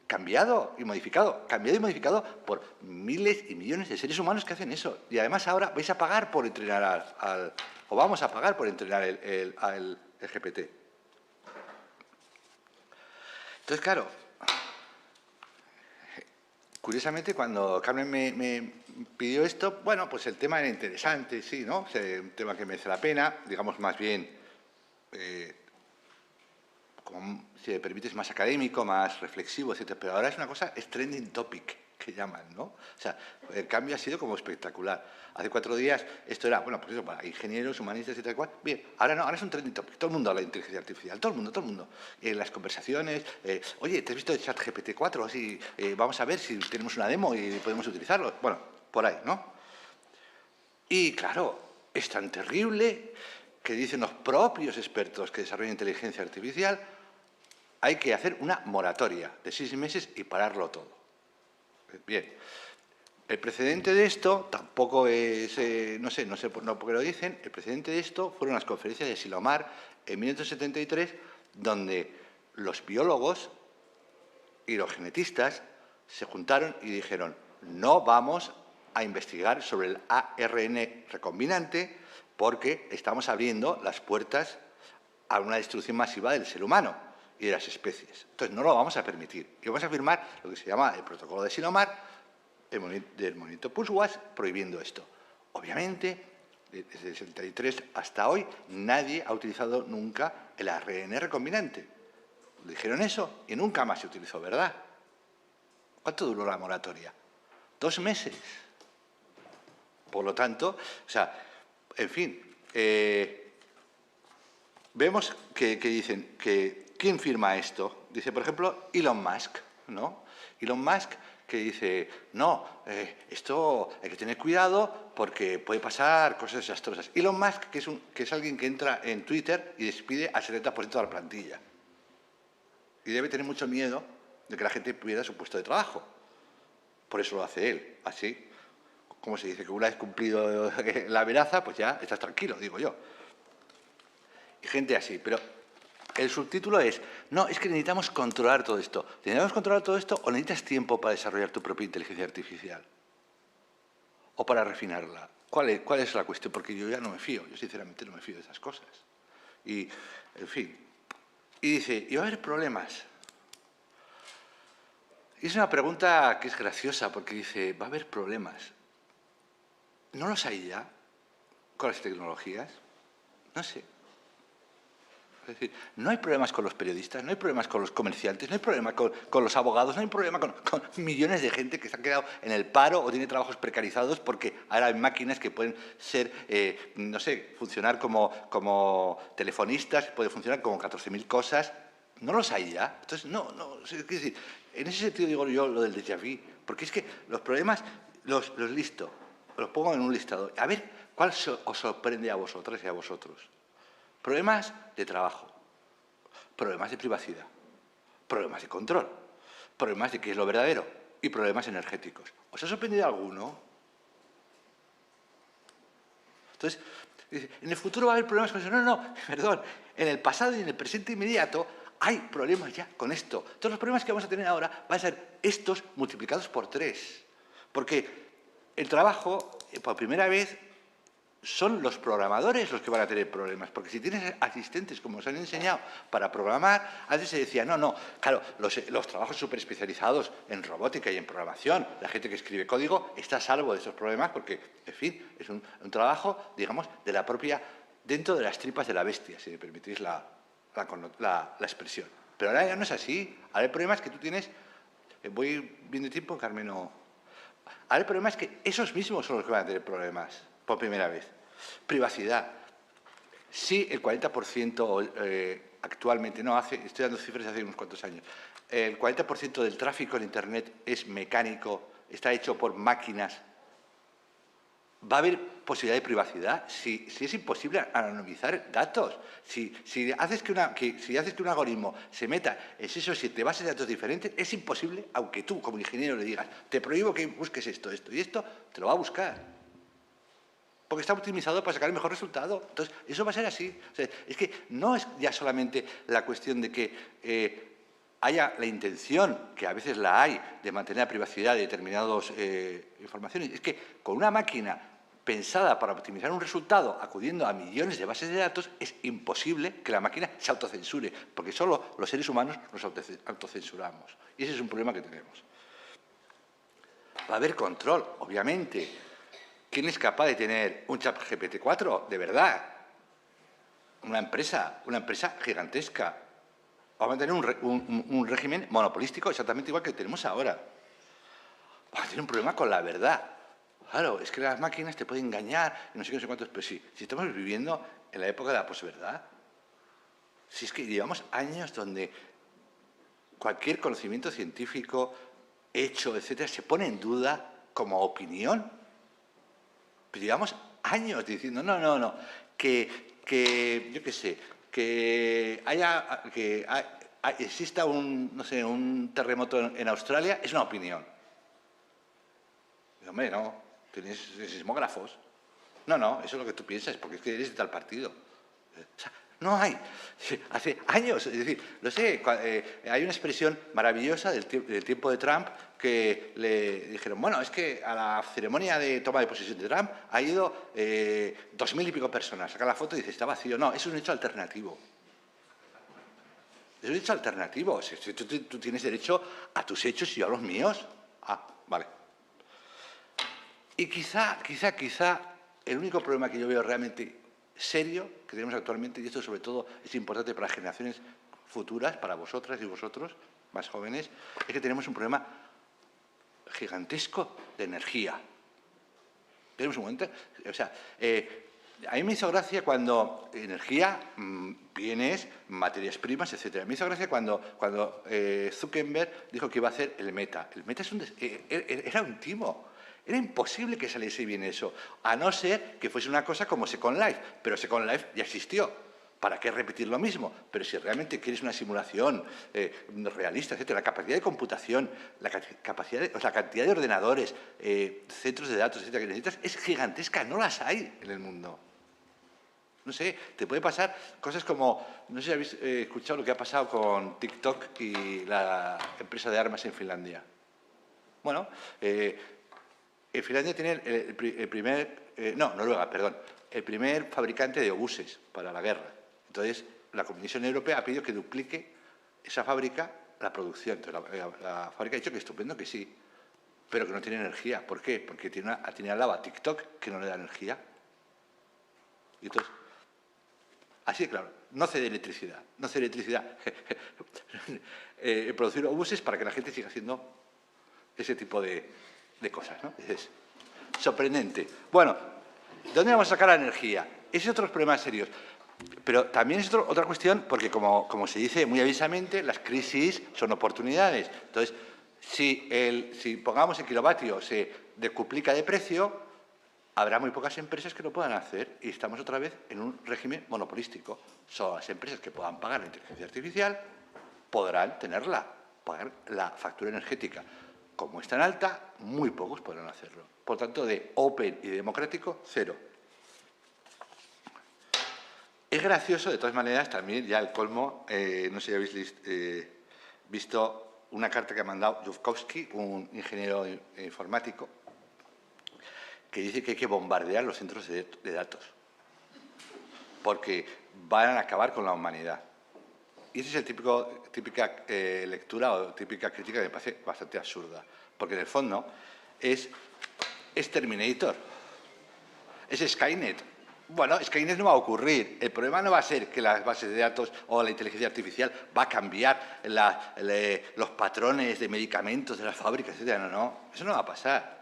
cambiado y modificado por miles y millones de seres humanos que hacen eso. Y además ahora vais a pagar por entrenar o vamos a pagar por entrenar al GPT. Entonces, claro, curiosamente, cuando Carmen me pidió esto, bueno, pues el tema era interesante, sí, ¿no? O sea, un tema que merece la pena, digamos más bien, como, si me permites, más académico, más reflexivo, etc. Pero ahora es una cosa, es trending topic, que llaman, ¿no? O sea, el cambio ha sido como espectacular. Hace 4 días esto era, bueno, pues eso, para ingenieros, humanistas y tal cual. Bien, ahora no, ahora es un trending topic. Todo el mundo habla de inteligencia artificial, todo el mundo. En las conversaciones, oye, ¿te has visto el ChatGPT 4? Así, vamos a ver si tenemos una demo y podemos utilizarlo. Bueno, por ahí, ¿no? Y claro, es tan terrible que dicen los propios expertos que desarrollan inteligencia artificial, hay que hacer una moratoria de 6 meses y pararlo todo. Bien, el precedente de esto tampoco es, no sé por qué lo dicen, el precedente de esto fueron las conferencias de Silomar en 1973, donde los biólogos y los genetistas se juntaron y dijeron, no vamos a investigar sobre el ARN recombinante porque estamos abriendo las puertas a una destrucción masiva del ser humano y de las especies. Entonces, no lo vamos a permitir. Y vamos a firmar lo que se llama el protocolo de Silomar del movimiento PUSWAS prohibiendo esto. Obviamente, desde el 73 hasta hoy, nadie ha utilizado nunca el ARN recombinante. Dijeron eso y nunca más se utilizó, ¿verdad? ¿Cuánto duró la moratoria? 2 meses. Por lo tanto, o sea, en fin, vemos que dicen que ¿quién firma esto? Dice, por ejemplo, Elon Musk, ¿no? Elon Musk que dice, no, esto hay que tener cuidado porque puede pasar cosas desastrosas. Elon Musk, que es alguien que entra en Twitter y despide al 70% de la plantilla. Y debe tener mucho miedo de que la gente pierda su puesto de trabajo. Por eso lo hace él, así. Como se dice, que una vez cumplido la amenaza, pues ya estás tranquilo, digo yo. Y gente así, pero el subtítulo es, no, es que necesitamos controlar todo esto. ¿Necesitamos controlar todo esto o necesitas tiempo para desarrollar tu propia inteligencia artificial? ¿O para refinarla? ¿Cuál es la cuestión? Porque yo ya no me fío, yo sinceramente no me fío de esas cosas. Y, en fin, y dice, ¿y va a haber problemas? Y es una pregunta que es graciosa, porque dice, ¿va a haber problemas? ¿No los hay ya con las tecnologías? No sé. Es decir, no hay problemas con los periodistas, no hay problemas con los comerciantes, no hay problema con los abogados, no hay problema con millones de gente que se han quedado en el paro o tiene trabajos precarizados porque ahora hay máquinas que pueden ser, no sé, funcionar como telefonistas, pueden funcionar como 14.000 cosas. ¿No los hay ya? Entonces, es decir, en ese sentido digo yo lo del déjà vu, porque es que los problemas los listo, los pongo en un listado. A ver, ¿cuál os sorprende a vosotras y a vosotros? Problemas de trabajo, problemas de privacidad, problemas de control, problemas de qué es lo verdadero y problemas energéticos. ¿Os ha sorprendido alguno? Entonces, en el futuro va a haber problemas con eso. No, perdón. En el pasado y en el presente inmediato hay problemas ya con esto. Todos los problemas que vamos a tener ahora van a ser estos multiplicados por 3. Porque el trabajo, por primera vez, son los programadores los que van a tener problemas, porque si tienes asistentes, como os han enseñado, para programar, antes se decía, no, claro, los trabajos súper especializados en robótica y en programación, la gente que escribe código está a salvo de esos problemas porque, en fin, es un trabajo, digamos, de la propia, dentro de las tripas de la bestia, si me permitís la expresión. Pero ahora ya no es así. Ahora el problema es que tú tienes, voy viendo tiempo, Carmen, no. Ahora el problema es que esos mismos son los que van a tener problemas por primera vez. Privacidad. Sí, el 40% actualmente, no, estoy dando cifras de hace unos cuantos años, el 40% del tráfico en Internet es mecánico, está hecho por máquinas. ¿Va a haber posibilidad de privacidad? Si es imposible anonimizar datos, si haces que un algoritmo se meta en 6 o 7 bases de datos diferentes, es imposible, aunque tú como ingeniero le digas, te prohíbo que busques esto y esto, te lo va a buscar. Porque está optimizado para sacar el mejor resultado. Entonces, eso va a ser así. O sea, es que no es ya solamente la cuestión de que haya la intención, que a veces la hay, de mantener la privacidad de determinadas informaciones. Es que con una máquina pensada para optimizar un resultado, acudiendo a millones de bases de datos, es imposible que la máquina se autocensure, porque solo los seres humanos nos autocensuramos. Y ese es un problema que tenemos. Va a haber control, obviamente. ¿Quién es capaz de tener un ChatGPT 4? De verdad. Una empresa gigantesca. Vamos a tener un régimen monopolístico exactamente igual que tenemos ahora. Vamos a tener un problema con la verdad. Claro, es que las máquinas te pueden engañar y no sé qué, no sé cuántos, pero sí, si estamos viviendo en la época de la posverdad, si es que llevamos años donde cualquier conocimiento científico, hecho, etcétera, se pone en duda como opinión. Pero llevamos años diciendo, no, que yo qué sé, que exista un terremoto en Australia, es una opinión. Y, hombre, no, tienes sismógrafos. No, eso es lo que tú piensas, porque es que eres de tal partido. O sea, no hay. Hace años, es decir, no sé, hay una expresión maravillosa del tiempo de Trump que le dijeron, bueno, es que a la ceremonia de toma de posesión de Trump ha ido 2.000 y pico personas. Saca la foto y dice, está vacío. No, es un hecho alternativo. Es un hecho alternativo. Si tú tienes derecho a tus hechos y yo a los míos. Ah, vale. Y quizá el único problema que yo veo realmente serio que tenemos actualmente, y esto sobre todo es importante para las generaciones futuras, para vosotras y vosotros, más jóvenes, es que tenemos un problema gigantesco de energía. Tenemos un momento, o sea, a mí me hizo gracia cuando energía, bienes, materias primas, etcétera. Me hizo gracia cuando Zuckerberg dijo que iba a hacer el Meta. El Meta era un timo. Era imposible que saliese bien eso, a no ser que fuese una cosa como Second Life, pero Second Life ya existió. ¿Para qué repetir lo mismo? Pero si realmente quieres una simulación realista, etcétera, la capacidad de computación, la cantidad de ordenadores, centros de datos, etcétera, que necesitas es gigantesca, no las hay en el mundo. No sé, te puede pasar cosas como, no sé si habéis escuchado lo que ha pasado con TikTok y la empresa de armas en Finlandia. Bueno, en Finlandia tiene el primer, Noruega, perdón, el primer fabricante de obuses para la guerra. Entonces, la Comisión Europea ha pedido que duplique esa fábrica, la producción. Entonces, la fábrica ha dicho que estupendo, que sí, pero que no tiene energía. ¿Por qué? Porque tiene al lado a TikTok que no le da energía. Y entonces, así de claro, no cede electricidad. Producir obuses para que la gente siga haciendo ese tipo de cosas, ¿no? Es sorprendente. Bueno, ¿de dónde vamos a sacar la energía? Ese es otro problema serio. Pero también es otra cuestión, porque como se dice muy avisadamente, las crisis son oportunidades. Entonces, si pongamos el kilovatio se decuplica de precio, habrá muy pocas empresas que lo puedan hacer y estamos otra vez en un régimen monopolístico. Son las empresas que puedan pagar la inteligencia artificial, podrán pagar la factura energética. Como es tan alta, muy pocos podrán hacerlo. Por tanto, de open y democrático, cero. Es gracioso, de todas maneras, también ya el colmo, no sé si habéis visto una carta que ha mandado Yudkowsky, un ingeniero informático, que dice que hay que bombardear los centros de datos, porque van a acabar con la humanidad. Y esa es típica lectura o típica crítica que me parece bastante absurda, porque en el fondo es Terminator, es Skynet. Bueno, Skynet no va a ocurrir. El problema no va a ser que las bases de datos o la inteligencia artificial va a cambiar los patrones de medicamentos de las fábricas, etc. No, eso no va a pasar.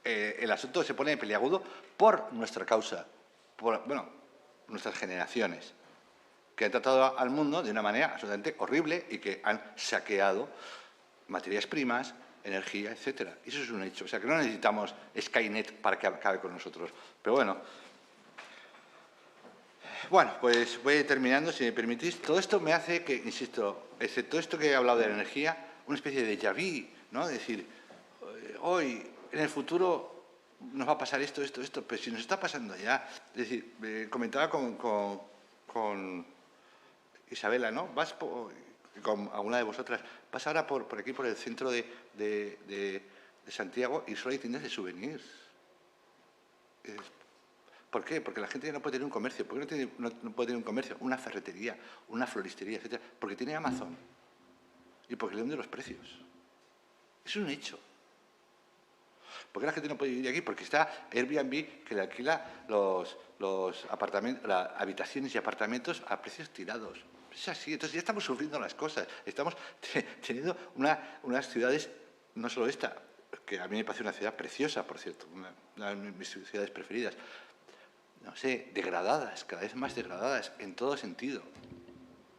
El asunto se pone peliagudo por nuestra causa, por nuestras generaciones, que han tratado al mundo de una manera absolutamente horrible y que han saqueado materias primas, energía, etc. Eso es un hecho. O sea, que no necesitamos Skynet para que acabe con nosotros. Pero bueno, pues voy terminando, si me permitís. Todo esto me hace que, insisto, excepto esto que he hablado de la energía, una especie de déjà vu, ¿no? Es decir, hoy, en el futuro, nos va a pasar esto, pero si nos está pasando ya. Es decir, comentaba con Isabela, ¿no? Con alguna de vosotras, vas ahora por aquí, por el centro de Santiago, y solo hay tiendas de souvenirs. ¿Por qué? Porque la gente ya no puede tener un comercio. ¿Por qué no puede tener un comercio? Una ferretería, una floristería, etc. Porque tiene Amazon. Y porque le hunde los precios. Es un hecho. ¿Por qué la gente no puede vivir aquí? Porque está Airbnb, que le alquila los apartamentos, las habitaciones y apartamentos a precios tirados. Es así. Entonces ya estamos sufriendo las cosas. Estamos teniendo unas ciudades, no solo esta, que a mí me parece una ciudad preciosa, por cierto, una de mis ciudades preferidas, no sé, degradadas, cada vez más degradadas, en todo sentido,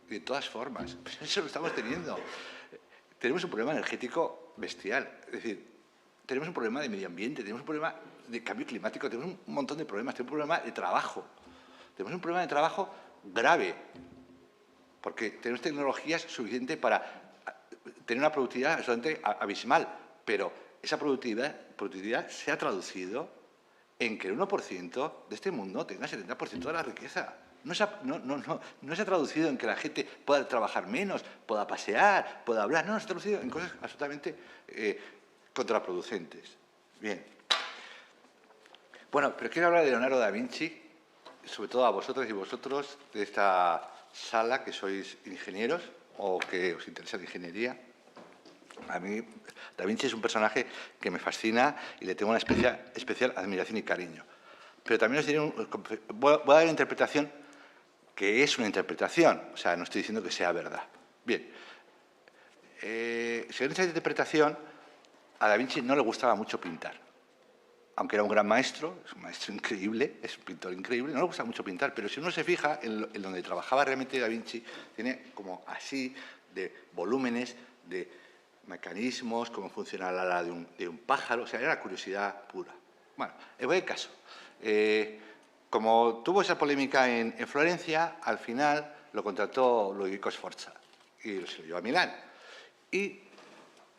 de todas formas. Pues eso lo estamos teniendo. Tenemos un problema energético bestial, es decir, tenemos un problema de medio ambiente, tenemos un problema de cambio climático, tenemos un montón de problemas, tenemos un problema de trabajo. Tenemos un problema de trabajo grave, porque tenemos tecnologías suficientes para tener una productividad absolutamente abismal, pero esa productividad se ha traducido en que el 1% de este mundo tenga el 70% de la riqueza. No se ha traducido en que la gente pueda trabajar menos, pueda pasear, pueda hablar. No, se ha traducido en cosas absolutamente contraproducentes. Bien. Bueno, pero quiero hablar de Leonardo da Vinci, sobre todo a vosotras y vosotros de esta sala, que sois ingenieros o que os interesa la ingeniería. A mí, Da Vinci es un personaje que me fascina y le tengo una especial admiración y cariño. Pero también os diré, voy a dar una interpretación que es una interpretación, o sea, no estoy diciendo que sea verdad. Bien, según esa interpretación, a Da Vinci no le gustaba mucho pintar. Aunque era un gran maestro, es un maestro increíble, es un pintor increíble, no le gusta mucho pintar, pero si uno se fija en donde trabajaba realmente Da Vinci, tiene como así de volúmenes, de mecanismos, cómo funciona la ala de un pájaro, o sea, era curiosidad pura. Bueno, en cualquier caso, como tuvo esa polémica en Florencia, al final lo contrató Ludovico Sforza y se lo llevó a Milán. Y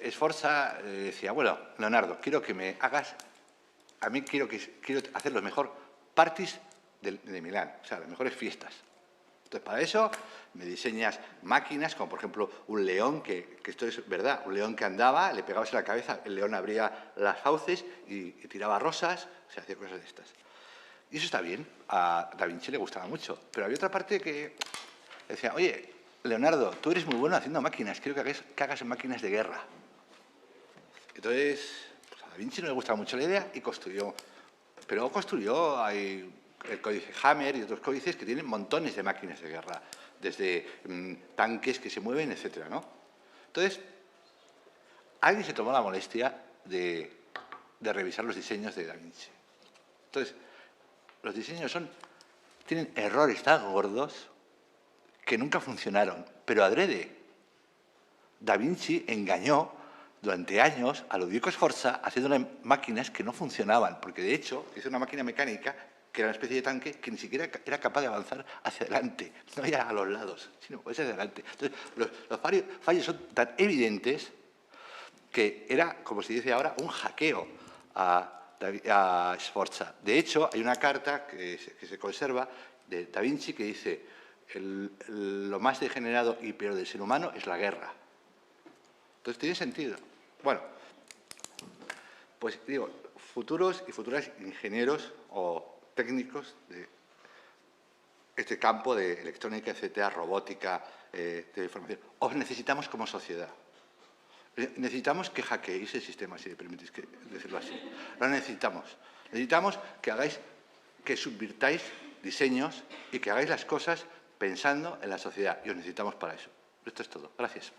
Sforza decía, bueno, Leonardo, quiero que me hagas, a mí quiero hacer los mejores parties de Milán, o sea, las mejores fiestas. Entonces, para eso me diseñas máquinas, como por ejemplo un león, que esto es verdad, un león que andaba, le pegabas en la cabeza, el león abría las fauces y tiraba rosas, o sea, hacía cosas de estas. Y eso está bien, a Da Vinci le gustaba mucho. Pero había otra parte que decía, oye, Leonardo, tú eres muy bueno haciendo máquinas, quiero que hagas máquinas de guerra. Entonces, pues a Da Vinci no le gustaba mucho la idea y construyó. Pero construyó, hay el códice Hammer y otros códices que tienen montones de máquinas de guerra, desde tanques que se mueven, etc., ¿no? Entonces, alguien se tomó la molestia de revisar los diseños de Da Vinci. Entonces, los diseños tienen errores tan gordos que nunca funcionaron, pero adrede. Da Vinci engañó durante años a Ludovico Sforza haciendo máquinas que no funcionaban, porque de hecho hizo una máquina mecánica que era una especie de tanque que ni siquiera era capaz de avanzar hacia adelante, no ya a los lados, sino hacia adelante. Entonces, los fallos son tan evidentes que era, como se dice ahora, un hackeo a Sforza. De hecho, hay una carta que se conserva de Da Vinci que dice lo más degenerado y peor del ser humano es la guerra. Entonces, tiene sentido. Bueno, pues digo, futuros y futuras ingenieros o técnicos de este campo de electrónica, etcétera, robótica, de información. Os necesitamos como sociedad. Necesitamos que hackeéis el sistema, si me permitís decirlo así. Lo necesitamos. Necesitamos que subvirtáis diseños y que hagáis las cosas pensando en la sociedad. Y os necesitamos para eso. Esto es todo. Gracias.